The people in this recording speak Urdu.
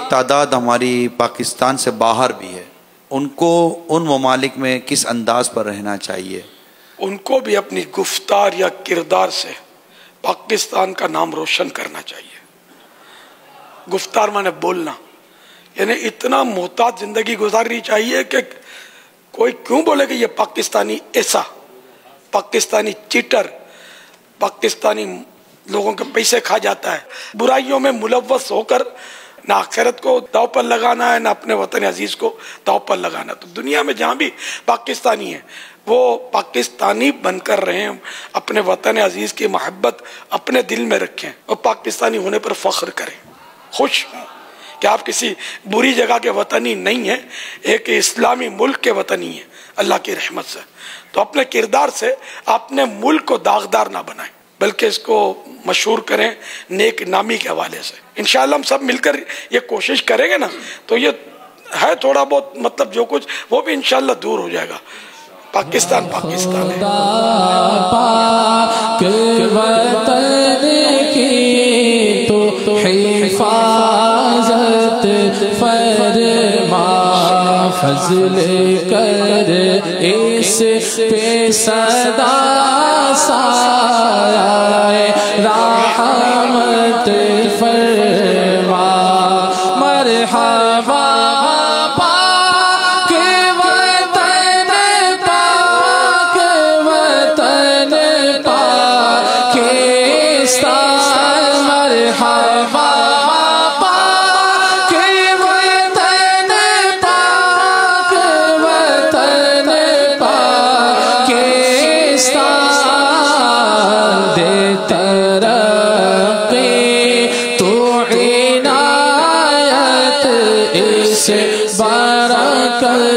تعداد ہماری پاکستان سے باہر بھی ہے، ان کو ان ممالک میں کس انداز پر رہنا چاہیے؟ ان کو بھی اپنی گفتار یا کردار سے پاکستان کا نام روشن کرنا چاہیے۔ گفتار مانے بولنا، یعنی اتنا محتاط زندگی گزارنی چاہیے کہ کوئی کیوں بولے کہ یہ پاکستانی ایسا، پاکستانی چیٹر، پاکستانی لوگوں کے پیسے کھا جاتا ہے۔ برائیوں میں ملوث ہو کر نہ آخرت کو داؤ پر لگانا ہے، نہ اپنے وطن عزیز کو داؤ پر لگانا۔ تو دنیا میں جہاں بھی پاکستانی ہیں وہ پاکستانی بن کر رہیں، اپنے وطن عزیز کی محبت اپنے دل میں رکھیں اور پاکستانی ہونے پر فخر کریں، خوش ہوں کہ آپ کسی بری جگہ کے وطنی نہیں ہیں، ایک اسلامی ملک کے وطنی ہیں اللہ کی رحمت سے۔ تو اپنے کردار سے اپنے ملک کو داغدار نہ بنائیں، بلکہ اس کو مشہور کریں نیک نامی کے حوالے سے۔ انشاءاللہ ہم سب مل کر یہ کوشش کریں گے نا تو یہ ہے تھوڑا بہت مطلب جو کچھ وہ بھی انشاءاللہ دور ہو جائے گا۔ پاکستان پاکستان ہے۔ پاک وطن کی تو حفاظت فرما، فضل کر اس پہ صدا سایہ رحمت فرما۔ مرحبا برکت